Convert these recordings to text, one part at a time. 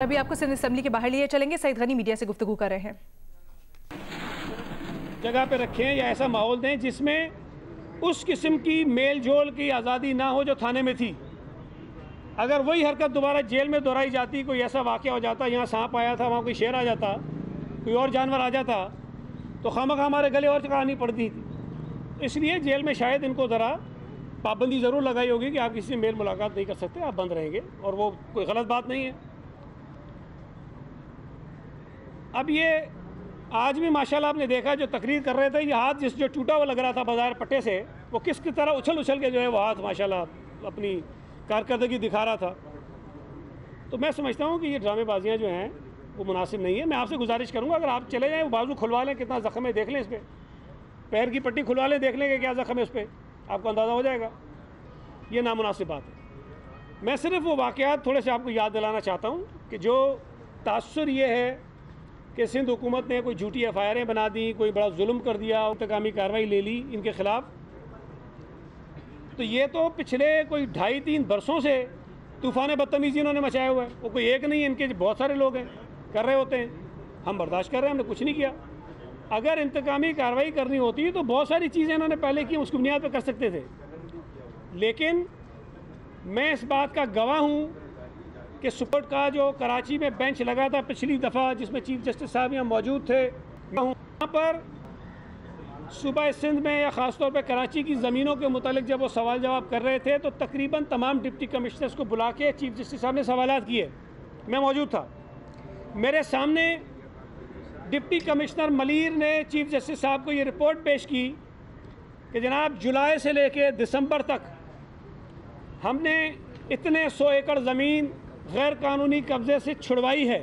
अभी आपको सिंध असेंबली के बाहर लिए चलेंगे। सईद गनी मीडिया से गुफ्तगू कर रहे हैं। जगह पे रखें या ऐसा माहौल दें जिसमें उस किस्म की मेल जोल की आज़ादी ना हो जो थाने में थी। अगर वही हरकत दोबारा जेल में दोहराई जाती, कोई ऐसा वाक़या हो जाता, यहाँ सांप आया था, वहाँ कोई शेर आ जाता, कोई और जानवर आ जाता, तो खामखा हमारे गले और चढ़ानी पड़ती थी। इसलिए जेल में शायद इनको ज़रा पाबंदी ज़रूर लगाई होगी कि आप किसी से मेल मुलाकात नहीं कर सकते, आप बंद रहेंगे, और वो कोई गलत बात नहीं है। अब ये आज भी माशाल्लाह आपने देखा जो तकरीर कर रहे थे, ये हाथ जो टूटा हुआ लग रहा था बाजार पट्टे से, वो किस की तरह उछल उछल के जो है वो हाथ माशाल्लाह अपनी कारकर्दगी दिखा रहा था। तो मैं समझता हूँ कि ये ड्रामेबाजियाँ जो हैं वो मुनासिब नहीं है। मैं आपसे गुजारिश करूँगा, अगर आप चले जाएँ, वो बाजू खुलवा लें, कितना ज़ख्म है देख लें, इस पर पैर की पट्टी खुलवा लें, देख लें कि क्या ज़ख्म है, उस पर आपको अंदाज़ा हो जाएगा। ये नामुनासिब बात है। मैं सिर्फ वो वाक़यात थोड़े से आपको याद दिलाना चाहता हूँ कि जो तासुर ये है कि सिंध हुकूमत ने कोई झूठी एफआईआरें बना दी, कोई बड़ा जुल्म कर दिया, इंतकामी कार्रवाई ले ली इनके ख़िलाफ़, तो ये तो पिछले कोई 2.5-3 बरसों से तूफ़ान बदतमीज़ी इन्होंने मचाया हुआ है। वो कोई एक नहीं, इनके बहुत सारे लोग हैं कर रहे होते हैं, हम बर्दाश्त कर रहे हैं, हमने कुछ नहीं किया। अगर इंतकामी कार्रवाई करनी होती तो बहुत सारी चीज़ें इन्होंने पहले की, उसकी बुनियाद पर कर सकते थे। लेकिन मैं इस बात का गवाह हूँ कि सुप्रीम कोर्ट का जो कराची में बेंच लगा था पिछली दफ़ा, जिसमें चीफ जस्टिस साहब यहाँ मौजूद थे, वहाँ पर सूबा सिंध में या ख़ास तौर पर कराची की ज़मीनों के मुतालिक जब वो सवाल जवाब कर रहे थे, तो तकरीबन तमाम डिप्टी कमिश्नर्स को बुला के चीफ जस्टिस साहब ने सवालात किए। मैं मौजूद था। मेरे सामने डिप्टी कमिश्नर मलीर ने चीफ जस्टिस साहब को ये रिपोर्ट पेश की कि जनाब जुलाई से लेकर दिसंबर तक हमने इतने 100 एकड़ ज़मीन गैर कानूनी कब्ज़े से छुड़वाई है,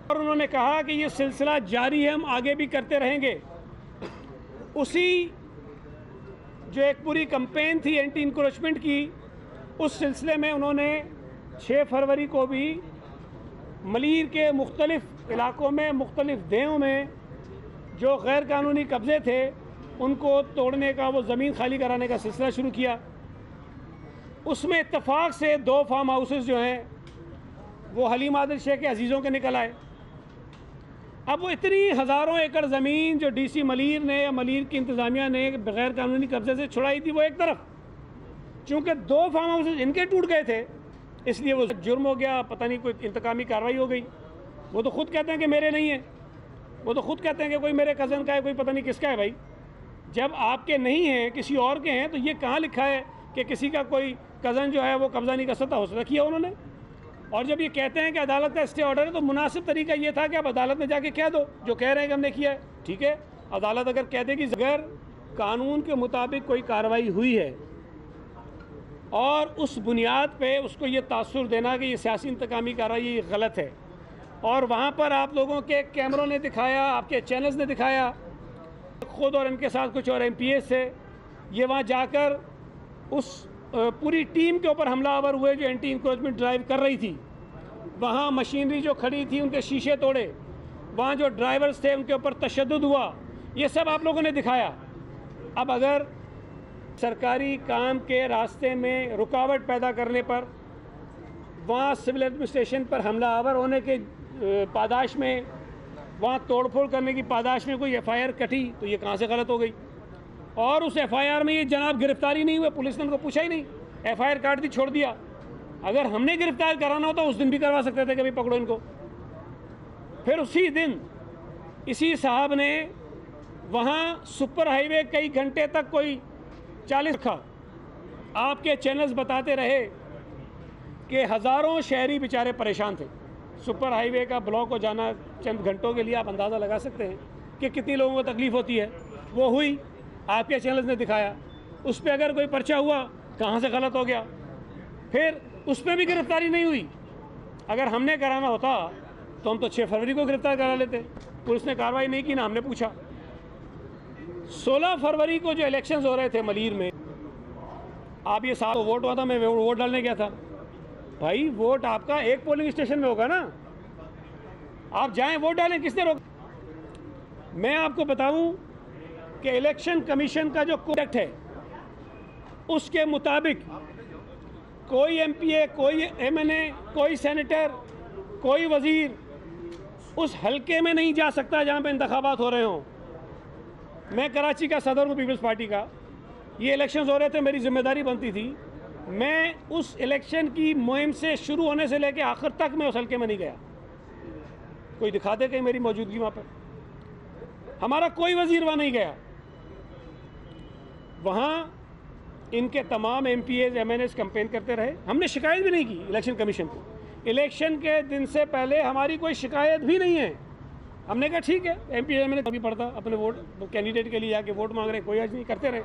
और उन्होंने कहा कि ये सिलसिला जारी है, हम आगे भी करते रहेंगे। उसी जो एक पूरी कैंपेन थी एंटी इंक्रोचमेंट की, उस सिलसिले में उन्होंने 6 फरवरी को भी मलीर के मुख्तलिफ़ इलाकों में, मुख्तलिफ़ देहों में जो गैर कानूनी कब्ज़े थे उनको तोड़ने का, वो ज़मीन खाली कराने का सिलसिला शुरू किया। उसमें इत्तफाक से 2 फार्म हाउसेस जो हैं वो हलीम आदिल शेख के अजीज़ों के निकल आए। अब वो इतनी हज़ारों एकड़ ज़मीन जो डीसी मलीर ने या मलीर की इंतज़ामिया ने बग़ैर कानूनी कब्ज़े से छुड़ाई थी, वो एक तरफ, चूँकि 2 फार्म हाउसेस इनके टूट गए थे, इसलिए वो जुर्म हो गया, पता नहीं कोई इंतकामी कार्रवाई हो गई। वो तो ख़ुद कहते हैं कि मेरे नहीं हैं, वो तो ख़ुद कहते हैं कि कोई मेरे कज़न का है, कोई पता नहीं किसका है। भाई जब आपके नहीं हैं, किसी और के हैं, तो ये कहाँ लिखा है कि किसी का कोई कज़न जो है वो कब्ज़ा नहीं कर सकता? हौसला किया उन्होंने। और जब ये कहते हैं कि अदालत का स्टे ऑर्डर है, तो मुनासिब तरीका ये था कि आप अदालत में जाके कह दो जो कह रहे हैं कि हमने किया है। ठीक है, अदालत अगर कह देगी अगर कानून के मुताबिक कोई कार्रवाई हुई है, और उस बुनियाद पे उसको ये तासुर देना कि ये सियासी इंतकामी कार्रवाई ये गलत है, और वहाँ पर आप लोगों के कैमरों ने दिखाया, आपके चैनल्स ने दिखाया, ख़ुद और इनके साथ कुछ और MPs थे, ये वहाँ जाकर उस पूरी टीम के ऊपर हमलावर हुए जो एंटी इंक्रोचमेंट ड्राइव कर रही थी। वहाँ मशीनरी जो खड़ी थी उनके शीशे तोड़े, वहाँ जो ड्राइवर्स थे उनके ऊपर तशद्दुद हुआ, ये सब आप लोगों ने दिखाया। अब अगर सरकारी काम के रास्ते में रुकावट पैदा करने पर, वहाँ सिविल एडमिनिस्ट्रेशन पर हमलावर होने के पादाश में, वहाँ तोड़फोड़ करने की पादाश में कोई FIR कटी, तो ये कहाँ से गलत हो गई? और उस FIR में ये जनाब गिरफ्तारी नहीं हुए, पुलिस ने उनको पूछा ही नहीं, FIR काट दी, छोड़ दिया। अगर हमने गिरफ्तार कराना होता उस दिन भी करवा सकते थे कि भाई पकड़ो इनको। फिर उसी दिन इसी साहब ने वहाँ सुपर हाईवे कई घंटे तक कोई 40 रखा। आपके चैनल्स बताते रहे कि हज़ारों शहरी बेचारे परेशान थे। सुपर हाईवे का ब्लॉक हो जाना चंद घंटों के लिए, आप अंदाज़ा लगा सकते हैं कि कितनी लोगों को तकलीफ़ होती है। वो हुई, आपके चैनल्स ने दिखाया। उस पर अगर कोई पर्चा हुआ, कहाँ से गलत हो गया? फिर उस पर भी गिरफ्तारी नहीं हुई। अगर हमने कराना होता तो हम तो 6 फरवरी को गिरफ्तार करा लेते। पुलिस ने कार्रवाई नहीं की, ना हमने पूछा। 16 फरवरी को जो इलेक्शंस हो रहे थे मलीर में, आप ये साथ वोट हुआ था, मैं वोट डालने गया था। भाई वोट आपका एक पोलिंग स्टेशन में होगा ना, आप जाएं वोट डालें, किसने रोका? मैं आपको बताऊं कि इलेक्शन कमीशन का जो कोड है उसके मुताबिक कोई MPA, कोई MNA, कोई सेनेटर, कोई वज़ीर उस हलके में नहीं जा सकता जहाँ पे इंतखाबात हो रहे हों। मैं कराची का सदर हूँ पीपल्स पार्टी का, ये इलेक्शंस हो रहे थे, मेरी जिम्मेदारी बनती थी। मैं उस इलेक्शन की मुहिम से शुरू होने से लेकर आखिर तक मैं उस हलके में नहीं गया। कोई दिखा दे कहीं मेरी मौजूदगी वहाँ पर। हमारा कोई वज़ीर वहाँ नहीं गया। वहाँ इनके तमाम MPAs MNAs कैंपेन करते रहे। हमने शिकायत भी नहीं की इलेक्शन कमीशन को। इलेक्शन के दिन से पहले हमारी कोई शिकायत भी नहीं है। हमने कहा ठीक है, MPAs MNAs कभी पड़ता अपने वोट कैंडिडेट के लिए जाके वोट मांग रहे, कोई अर्ज नहीं, करते रहे।